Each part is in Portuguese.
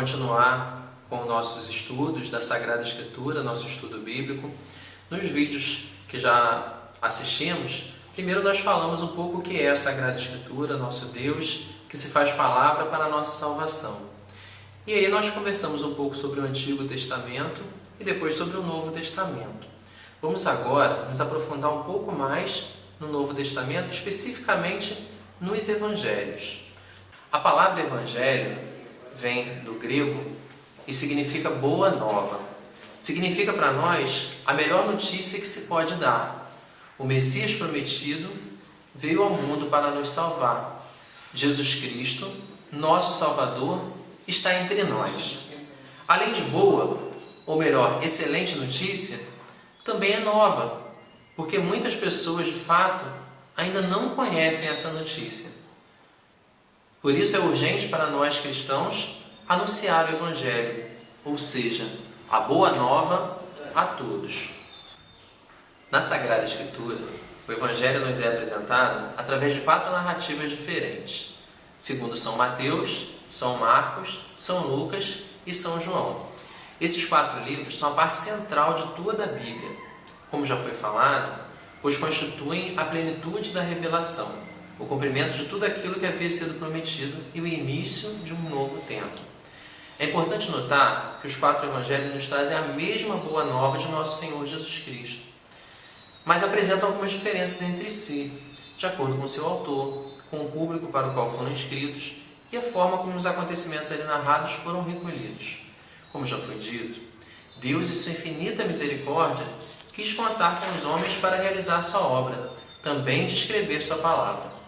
continuar com nossos estudos da Sagrada Escritura, nosso estudo bíblico. Nos vídeos que já assistimos, primeiro nós falamos um pouco o que é a Sagrada Escritura, nosso Deus, que se faz palavra para a nossa salvação. E aí nós conversamos um pouco sobre o Antigo Testamento e depois sobre o Novo Testamento. Vamos agora nos aprofundar um pouco mais no Novo Testamento, especificamente nos Evangelhos. A palavra Evangelho vem do grego e significa boa nova. Significa para nós a melhor notícia que se pode dar. O Messias prometido veio ao mundo para nos salvar. Jesus Cristo, nosso Salvador, está entre nós. Além de boa, ou melhor, excelente notícia, também é nova, porque muitas pessoas, de fato, ainda não conhecem essa notícia. Por isso é urgente para nós cristãos anunciar o Evangelho, ou seja, a boa nova a todos. Na Sagrada Escritura, o Evangelho nos é apresentado através de 4 narrativas diferentes, segundo São Mateus, São Marcos, São Lucas e São João. Esses 4 livros são a parte central de toda a Bíblia, como já foi falado, pois constituem a plenitude da revelação, o cumprimento de tudo aquilo que havia sido prometido e o início de um novo tempo. É importante notar que os 4 evangelhos nos trazem a mesma boa nova de nosso Senhor Jesus Cristo, mas apresentam algumas diferenças entre si, de acordo com seu autor, com o público para o qual foram escritos e a forma como os acontecimentos ali narrados foram recolhidos. Como já foi dito, Deus, em sua infinita misericórdia, quis contar com os homens para realizar sua obra, também de escrever sua palavra.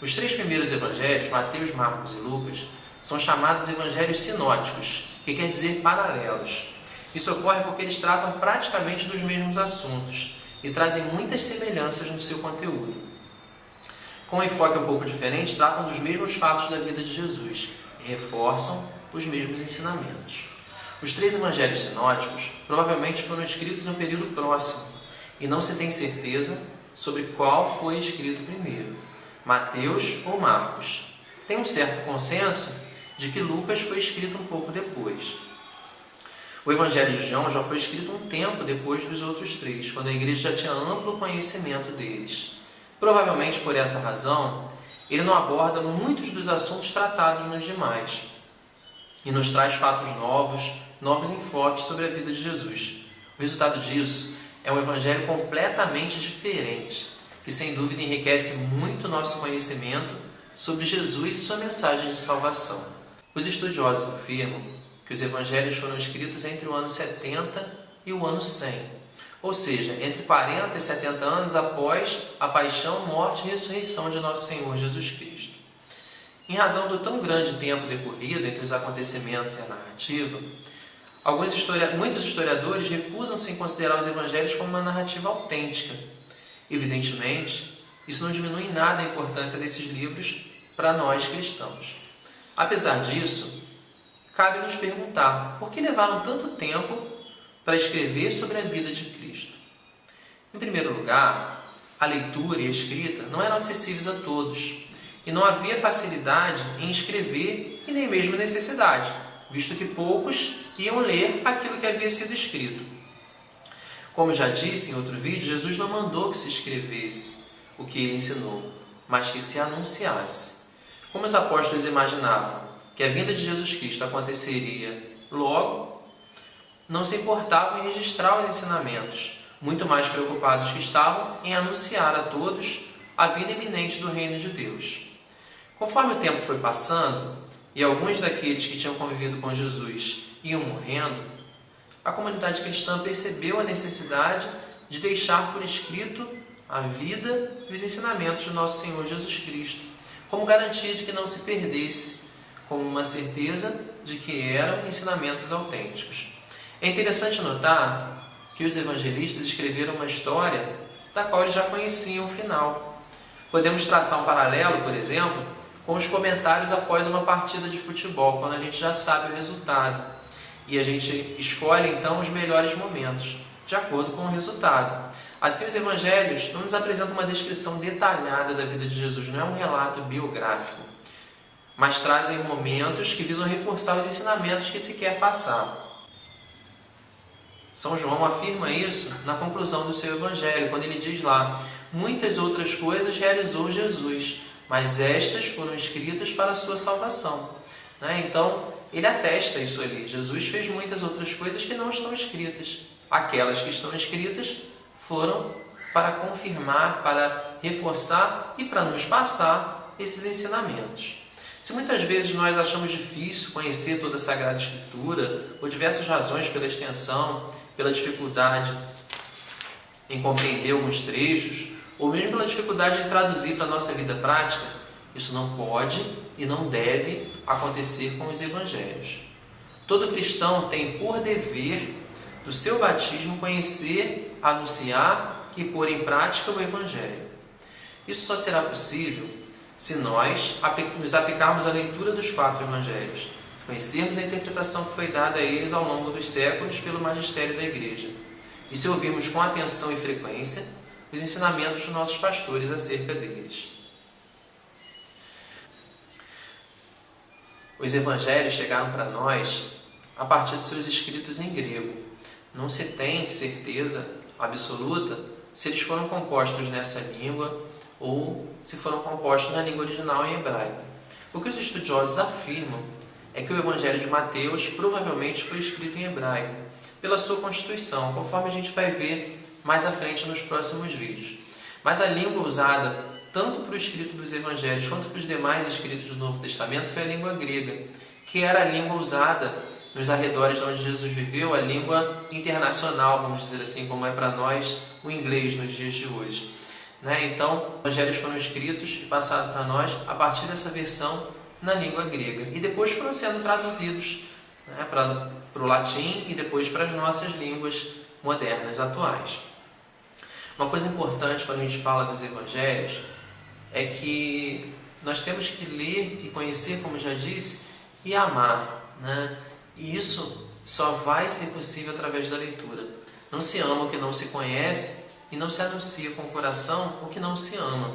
Os 3 primeiros evangelhos, Mateus, Marcos e Lucas, são chamados evangelhos sinóticos, que quer dizer paralelos. Isso ocorre porque eles tratam praticamente dos mesmos assuntos e trazem muitas semelhanças no seu conteúdo. Com um enfoque um pouco diferente, tratam dos mesmos fatos da vida de Jesus e reforçam os mesmos ensinamentos. Os 3 evangelhos sinóticos provavelmente foram escritos em um período próximo e não se tem certeza sobre qual foi escrito primeiro, Mateus ou Marcos. Tem um certo consenso de que Lucas foi escrito um pouco depois. O Evangelho de João já foi escrito um tempo depois dos outros 3, quando a igreja já tinha amplo conhecimento deles. Provavelmente por essa razão, ele não aborda muitos dos assuntos tratados nos demais e nos traz fatos novos enfoques sobre a vida de Jesus. O resultado disso é um evangelho completamente diferente, que sem dúvida enriquece muito nosso conhecimento sobre Jesus e sua mensagem de salvação. Os estudiosos afirmam que os evangelhos foram escritos entre o ano 70 e o ano 100, ou seja, entre 40 e 70 anos após a paixão, morte e ressurreição de nosso Senhor Jesus Cristo. Em razão do tão grande tempo decorrido entre os acontecimentos e a narrativa, muitos historiadores recusam-se em considerar os evangelhos como uma narrativa autêntica. Evidentemente, isso não diminui em nada a importância desses livros para nós cristãos. Apesar disso, cabe nos perguntar por que levaram tanto tempo para escrever sobre a vida de Cristo. Em primeiro lugar, a leitura e a escrita não eram acessíveis a todos e não havia facilidade em escrever e nem mesmo necessidade, visto que poucos iam ler aquilo que havia sido escrito. Como já disse em outro vídeo, Jesus não mandou que se escrevesse o que ele ensinou, mas que se anunciasse. Como os apóstolos imaginavam que a vinda de Jesus Cristo aconteceria logo, não se importavam em registrar os ensinamentos, muito mais preocupados que estavam em anunciar a todos a vinda iminente do reino de Deus. Conforme o tempo foi passando e alguns daqueles que tinham convivido com Jesus iam morrendo, a comunidade cristã percebeu a necessidade de deixar por escrito a vida e os ensinamentos de nosso Senhor Jesus Cristo, como garantia de que não se perdesse, como uma certeza de que eram ensinamentos autênticos. É interessante notar que os evangelistas escreveram uma história da qual eles já conheciam o final. Podemos traçar um paralelo, por exemplo, com os comentários após uma partida de futebol, quando a gente já sabe o resultado. E a gente escolhe então os melhores momentos, de acordo com o resultado. Assim, os evangelhos não nos apresentam uma descrição detalhada da vida de Jesus, não é um relato biográfico. mas trazem momentos que visam reforçar os ensinamentos que se quer passar. São João afirma isso na conclusão do seu Evangelho, quando ele diz lá: muitas outras coisas realizou Jesus, mas estas foram escritas para a sua salvação. Então, ele atesta isso ali. Jesus fez muitas outras coisas que não estão escritas. Aquelas que estão escritas foram para confirmar, para reforçar e para nos passar esses ensinamentos. Se muitas vezes nós achamos difícil conhecer toda a Sagrada Escritura, por diversas razões, pela extensão, pela dificuldade em compreender alguns trechos, ou mesmo pela dificuldade em traduzir para a nossa vida prática, isso não pode e não deve acontecer com os Evangelhos. Todo cristão tem por dever do seu batismo conhecer, anunciar e pôr em prática o Evangelho. Isso só será possível se nós nos aplicarmos à leitura dos 4 Evangelhos, conhecermos a interpretação que foi dada a eles ao longo dos séculos pelo magistério da Igreja, e se ouvirmos com atenção e frequência os ensinamentos dos nossos pastores acerca deles. Os Evangelhos chegaram para nós a partir dos seus escritos em grego. Não se tem certeza absoluta se eles foram compostos nessa língua ou se foram compostos na língua original em hebraico. O que os estudiosos afirmam é que o Evangelho de Mateus provavelmente foi escrito em hebraico, pela sua constituição, conforme a gente vai ver mais à frente nos próximos vídeos. Mas a língua usada tanto para o escrito dos Evangelhos quanto para os demais escritos do Novo Testamento foi a língua grega, que era a língua usada nos arredores de onde Jesus viveu, a língua internacional, vamos dizer assim, como é para nós o inglês nos dias de hoje. Então, os Evangelhos foram escritos e passados para nós a partir dessa versão na língua grega, e depois foram sendo traduzidos para o latim e depois para as nossas línguas modernas atuais. Uma coisa importante quando a gente fala dos Evangelhos é que nós temos que ler e conhecer, como já disse, e amar, E isso só vai ser possível através da leitura. Não se ama o que não se conhece e não se anuncia com o coração o que não se ama.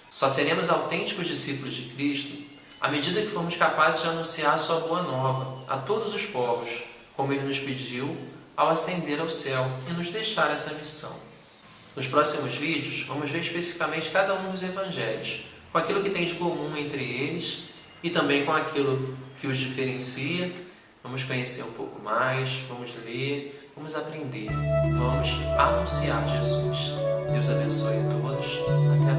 Só seremos autênticos discípulos de Cristo à medida que formos capazes de anunciar a sua boa nova a todos os povos, como Ele nos pediu ao ascender ao céu e nos deixar essa missão. Nos próximos vídeos, vamos ver especificamente cada um dos Evangelhos, com aquilo que tem de comum entre eles e também com aquilo que os diferencia. Vamos conhecer um pouco mais, vamos ler, vamos aprender, vamos anunciar Jesus. Deus abençoe a todos. Até